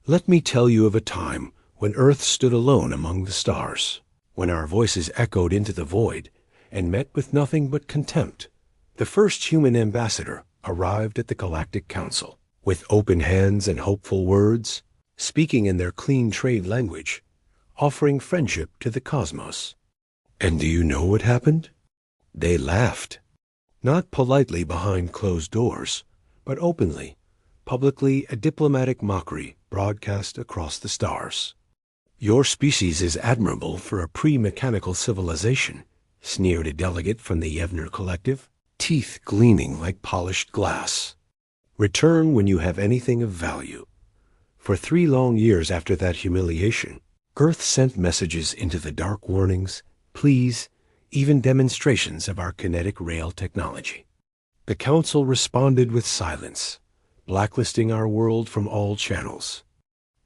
Let me tell you of a time when Earth stood alone among the stars, when our voices echoed into the void and met with nothing but contempt. The first human ambassador arrived at the Galactic Council, with open hands and hopeful words, speaking in their clean trade language, offering friendship to the cosmos. And do you know what happened? They laughed. Not politely behind closed doors, but openly, publicly, a diplomatic mockery broadcast across the stars. Your species is admirable for a pre-mechanical civilization, sneered a delegate from the Yevner Collective, teeth gleaming like polished glass. Return when you have anything of value. For 3 long years after that humiliation, Earth sent messages into the dark, warnings, pleas, even demonstrations of our kinetic rail technology. The Council responded with silence, blacklisting our world from all channels.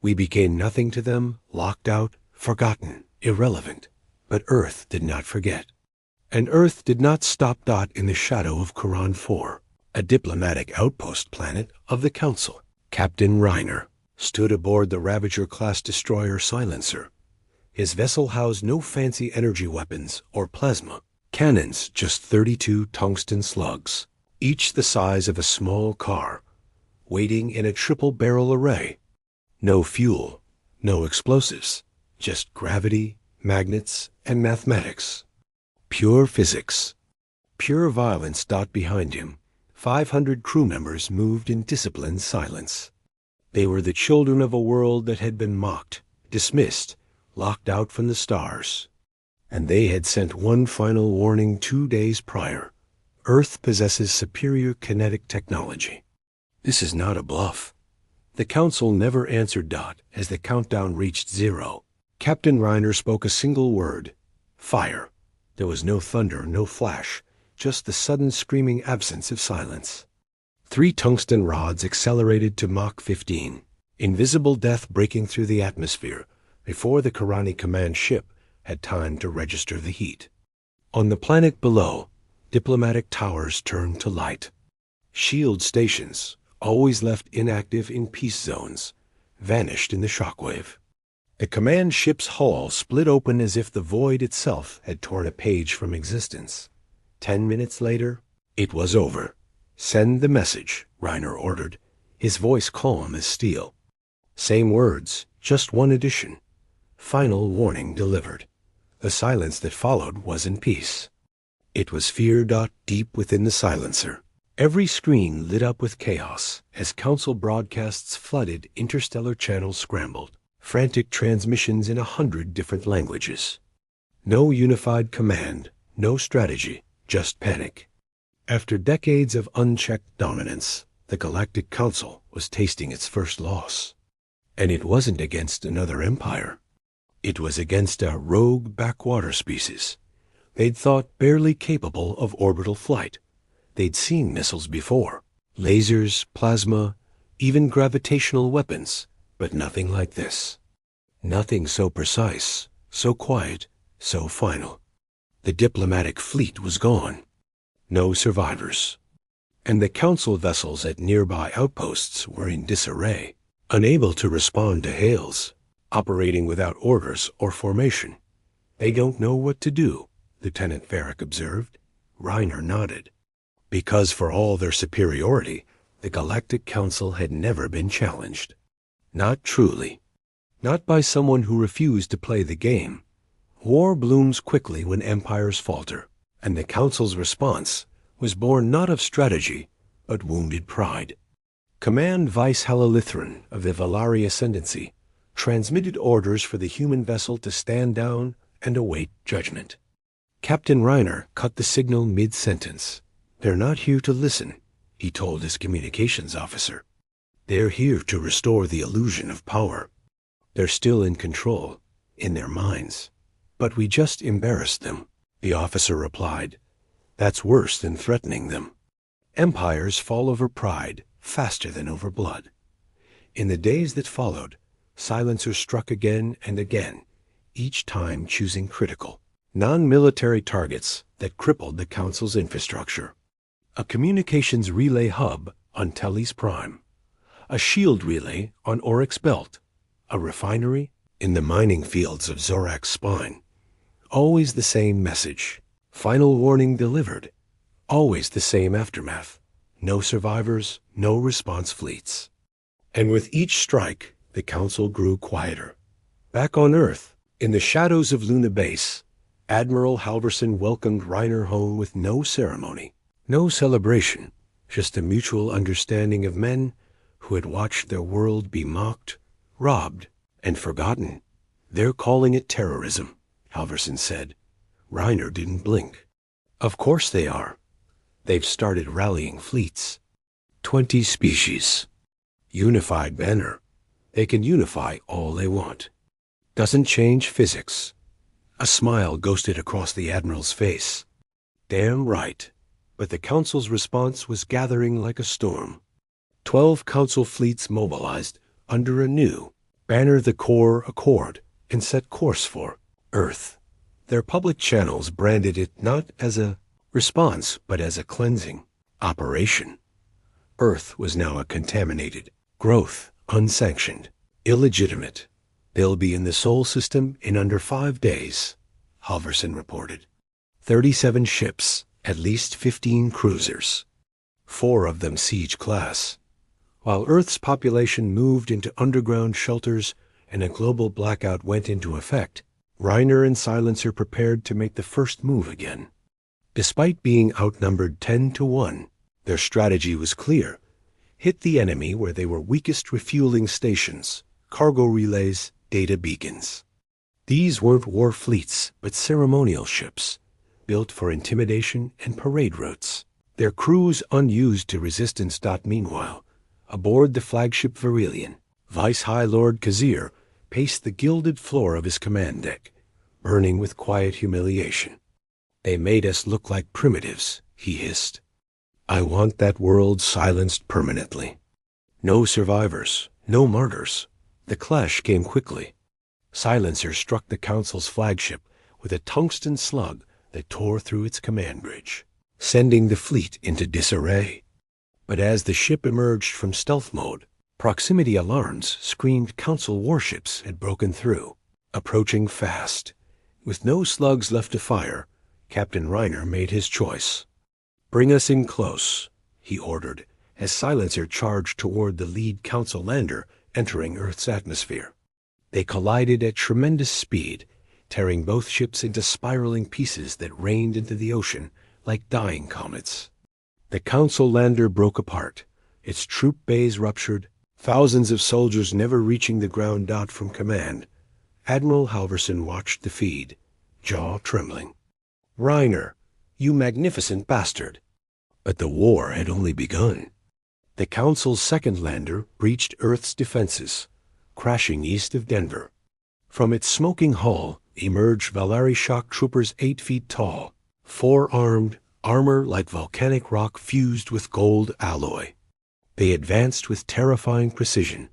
We became nothing to them, locked out, forgotten, irrelevant. But Earth did not forget. And Earth did not stop in the shadow of Quran 4, a diplomatic outpost planet of the Council. Captain Reiner stood aboard the Ravager-class destroyer Silencer. His vessel housed no fancy energy weapons or plasma, cannons, just 32 tungsten slugs, each the size of a small car, waiting in a triple-barrel array. No fuel, no explosives, just gravity, magnets, and mathematics. Pure physics. Pure violence. Behind him, 500 crew members moved in disciplined silence. They were the children of a world that had been mocked, dismissed, locked out from the stars. And they had sent one final warning 2 days prior. Earth possesses superior kinetic technology. This is not a bluff. The Council never answered. As the countdown reached 0, Captain Reiner spoke a single word: fire. There was no thunder, no flash, just the sudden screaming absence of silence. 3 tungsten rods accelerated to Mach 15, invisible death breaking through the atmosphere before the Karani command ship had time to register the heat. On the planet below, diplomatic towers turned to light. Shield stations, always left inactive in peace zones, vanished in the shockwave. The command ship's hull split open as if the void itself had torn a page from existence. 10 minutes later, it was over. Send the message, Reiner ordered, his voice calm as steel. Same words, just one addition. Final warning delivered. The silence that followed was in peace. It was fear. Deep within the silencer. Every screen lit up with chaos as Council broadcasts flooded, interstellar channels scrambled. Frantic transmissions in 100 different languages. No unified command, no strategy, just panic. After decades of unchecked dominance, the Galactic Council was tasting its first loss. And it wasn't against another empire. It was against a rogue backwater species. They'd thought barely capable of orbital flight. They'd seen missiles before, lasers, plasma, even gravitational weapons. But nothing like this. Nothing so precise, so quiet, so final. The diplomatic fleet was gone. No survivors. And the Council vessels at nearby outposts were in disarray, unable to respond to hails, operating without orders or formation. They don't know what to do, Lieutenant Varric observed. Reiner nodded. Because for all their superiority, the Galactic Council had never been challenged. Not truly. Not by someone who refused to play the game. War blooms quickly when empires falter, and the Council's response was born not of strategy, but wounded pride. Command Vice Halolithran of the Valari Ascendancy transmitted orders for the human vessel to stand down and await judgment. Captain Reiner cut the signal mid-sentence. They're not here to listen, he told his communications officer. They're here to restore the illusion of power. They're still in control, in their minds. But we just embarrassed them, the officer replied. That's worse than threatening them. Empires fall over pride faster than over blood. In the days that followed, Silencer struck again and again, each time choosing critical, non-military targets that crippled the Council's infrastructure. A communications relay hub on Telis Prime. A shield relay on Oryx Belt, A refinery? In the mining fields of Zorak's spine. Always the same message. Final warning delivered. Always the same aftermath. No survivors, no response fleets. And with each strike, the Council grew quieter. Back on Earth, in the shadows of Luna Base, Admiral Halverson welcomed Reiner home with no ceremony, no celebration, just a mutual understanding of men who had watched their world be mocked, robbed, and forgotten. "They're calling it terrorism," Halverson said. Reiner didn't blink. "Of course they are. They've started rallying fleets. 20 species. Unified banner. They can unify all they want. Doesn't change physics." A smile ghosted across the Admiral's face. Damn right. But the Council's response was gathering like a storm. 12 Council fleets mobilized under a new Banner the Core Accord and set course for Earth. Their public channels branded it not as a response, but as a cleansing operation. Earth was now a contaminated growth, unsanctioned, illegitimate. "They'll be in the Sol system in under 5 days," Halverson reported. 37 ships, at least 15 cruisers. 4 of them siege class. While Earth's population moved into underground shelters and a global blackout went into effect, Reiner and Silencer prepared to make the first move again. Despite being outnumbered 10-1, their strategy was clear. Hit the enemy where they were weakest: refueling stations, cargo relays, data beacons. These weren't war fleets, but ceremonial ships, built for intimidation and parade routes. Their crews unused to resistance. Meanwhile, aboard the flagship Verilion, Vice High Lord Kazir paced the gilded floor of his command deck, burning with quiet humiliation. "They made us look like primitives," he hissed. "I want that world silenced permanently. No survivors, no martyrs." The clash came quickly. Silencer struck the Council's flagship with a tungsten slug that tore through its command bridge, sending the fleet into disarray. But as the ship emerged from stealth mode, proximity alarms screamed Council warships had broken through, approaching fast. With no slugs left to fire, Captain Reiner made his choice. "Bring us in close," he ordered, as Silencer charged toward the lead Council lander entering Earth's atmosphere. They collided at tremendous speed, tearing both ships into spiraling pieces that rained into the ocean like dying comets. The Council lander broke apart, its troop bays ruptured, thousands of soldiers never reaching the ground. From command, Admiral Halverson watched the feed, jaw trembling. "Reiner, you magnificent bastard!" But the war had only begun. The Council's second lander breached Earth's defenses, crashing east of Denver. From its smoking hull emerged Valari shock troopers 8 feet tall, 4-armed, armor like volcanic rock fused with gold alloy. They advanced with terrifying precision,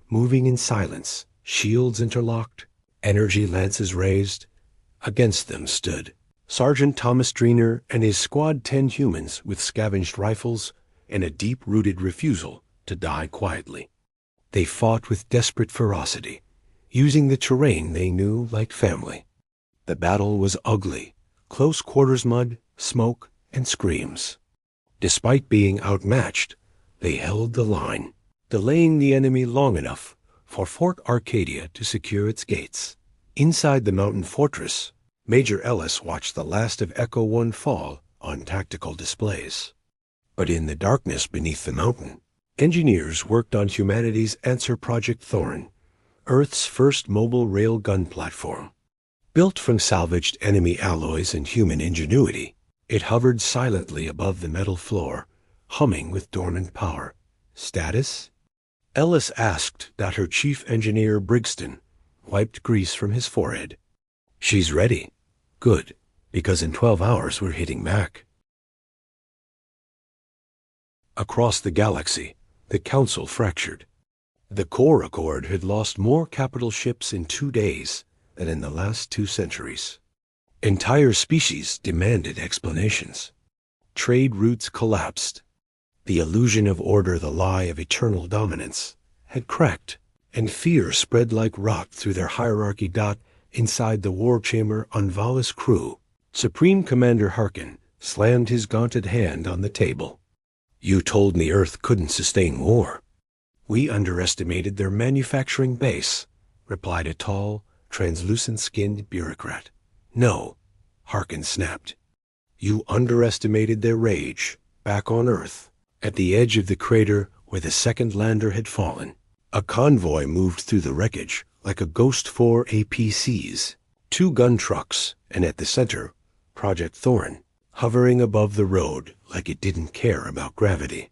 moving in silence, shields interlocked, energy lances raised. Against them stood Sergeant Thomas Dreener and his squad 10 humans with scavenged rifles and a deep-rooted refusal to die quietly. They fought with desperate ferocity, using the terrain they knew like family. The battle was ugly, close quarters mud, smoke, and screams. Despite being outmatched, they held the line, delaying the enemy long enough for Fort Arcadia to secure its gates. Inside the mountain fortress, Major Ellis watched the last of Echo 1 fall on tactical displays. But in the darkness beneath the mountain, engineers worked on humanity's answer Project Thorin, Earth's first mobile railgun platform. Built from salvaged enemy alloys and human ingenuity, it hovered silently above the metal floor, humming with dormant power. "Status?" Ellis asked. Her chief engineer, Brixton, wiped grease from his forehead. "She's ready." "Good, because in 12 hours we're hitting back." Across the galaxy, the Council fractured. The Core Accord had lost more capital ships in 2 days than in the last 2 centuries. Entire species demanded explanations. Trade routes collapsed. The illusion of order, the lie of eternal dominance, had cracked, and fear spread like rot through their hierarchy. Inside the war chamber on Vala's crew, Supreme Commander Harkin slammed his gaunted hand on the table. "You told me Earth couldn't sustain war." "We underestimated their manufacturing base," replied a tall, translucent-skinned bureaucrat. "No," Harkin snapped. "You underestimated their rage. Back on Earth, at the edge of the crater where the second lander had fallen, a convoy moved through the wreckage like a ghost 4 APCs, 2 gun trucks, and at the center, Project Thorin, hovering above the road like it didn't care about gravity.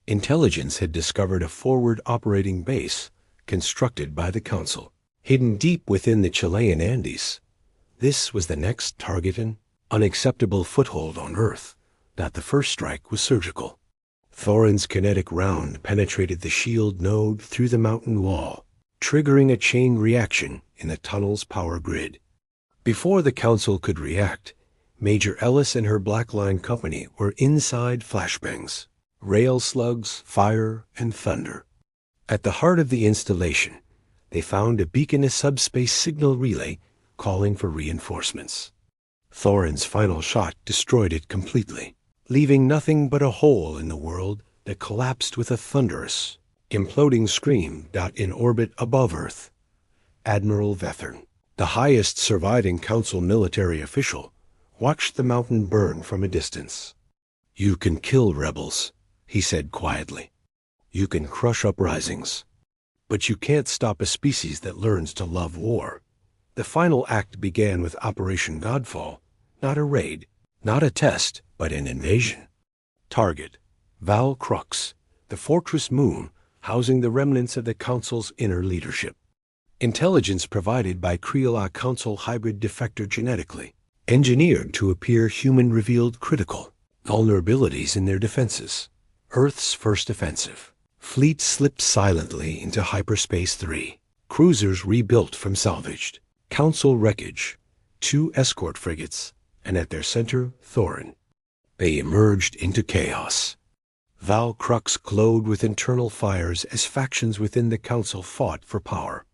Intelligence had discovered a forward operating base constructed by the Council, hidden deep within the Chilean Andes. This was the next target, an unacceptable foothold on Earth. The first strike was surgical. Thorin's kinetic round penetrated the shield node through the mountain wall, triggering a chain reaction in the tunnel's power grid. Before the Council could react, Major Ellis and her Black Line company were inside flashbangs, rail slugs, fire, and thunder. At the heart of the installation, they found a beacon, a subspace signal relay calling for reinforcements. Thorin's final shot destroyed it completely, leaving nothing but a hole in the world that collapsed with a thunderous, imploding scream. In orbit above Earth, Admiral Vethern, the highest surviving Council military official, watched the mountain burn from a distance. "You can kill rebels," he said quietly. "You can crush uprisings. But you can't stop a species that learns to love war." The final act began with Operation Godfall, not a raid, not a test, but an invasion. Target: Val Crux, the fortress moon housing the remnants of the Council's inner leadership. Intelligence provided by Creola Council hybrid defector, genetically engineered to appear human, revealed critical vulnerabilities in their defenses. Earth's first offensive. Fleet slipped silently into Hyperspace 3. Cruisers rebuilt from salvaged Council wreckage, 2 escort frigates, and at their center, Thorin. They emerged into chaos. Val Crux glowed with internal fires as factions within the Council fought for power.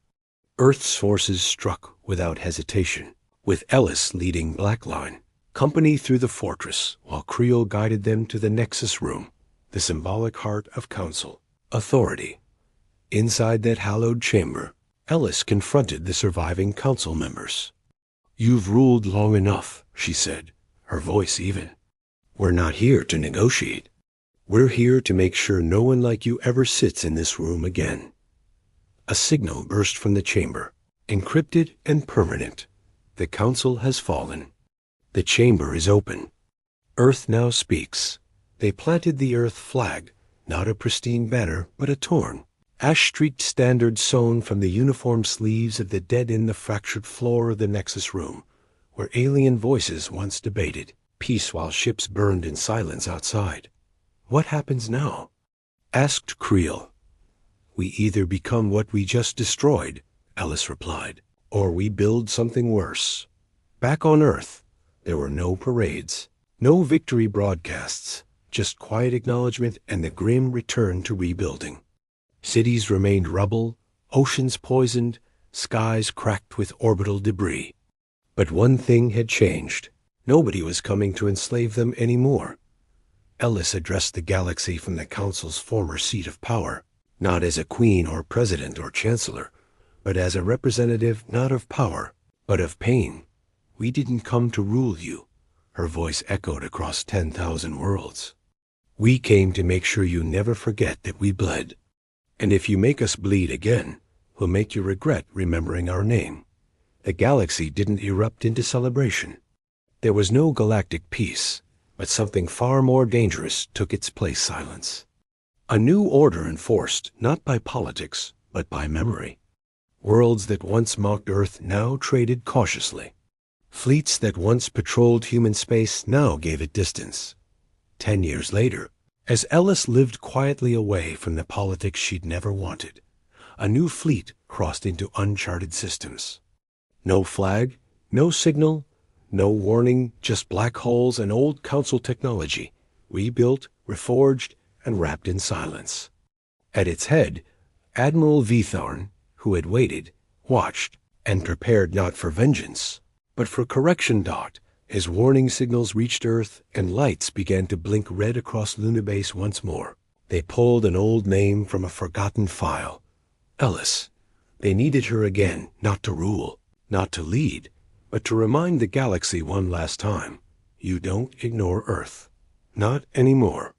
Earth's forces struck without hesitation, with Ellis leading Black Line company through the fortress while Creo guided them to the Nexus Room, the symbolic heart of Council authority. Inside that hallowed chamber, Ellis confronted the surviving Council members. "You've ruled long enough," she said, her voice even. "We're not here to negotiate. We're here to make sure no one like you ever sits in this room again." A signal burst from the chamber, encrypted and permanent. "The Council has fallen. The chamber is open. Earth now speaks." They planted the Earth flag, not a pristine banner, but a torn, ash-streaked standard sewn from the uniform sleeves of the dead in the fractured floor of the Nexus Room, where alien voices once debated peace while ships burned in silence outside. "What happens now?" asked Creel. "We either become what we just destroyed," Ellis replied, "or we build something worse." Back on Earth, there were no parades, no victory broadcasts, just quiet acknowledgement and the grim return to rebuilding. Cities remained rubble, oceans poisoned, skies cracked with orbital debris. But one thing had changed. Nobody was coming to enslave them anymore. Ellis addressed the galaxy from the Council's former seat of power, not as a queen or president or chancellor, but as a representative not of power, but of pain. "We didn't come to rule you," her voice echoed across 10,000 worlds. "We came to make sure you never forget that we bled. And if you make us bleed again, we'll make you regret remembering our name." The galaxy didn't erupt into celebration. There was no galactic peace, but something far more dangerous took its place: silence. A new order enforced not by politics, but by memory. Worlds that once mocked Earth now traded cautiously. Fleets that once patrolled human space now gave it distance. 10 years later, as Ellis lived quietly away from the politics she'd never wanted, a new fleet crossed into uncharted systems. No flag, no signal, no warning, just black holes and old Council technology, rebuilt, reforged, and wrapped in silence. At its head, Admiral Vethorn, who had waited, watched, and prepared not for vengeance, but for correction. As warning signals reached Earth and lights began to blink red across Lunabase once more, they pulled an old name from a forgotten file. Ellis. They needed her again, not to rule, not to lead, but to remind the galaxy one last time. You don't ignore Earth. Not anymore.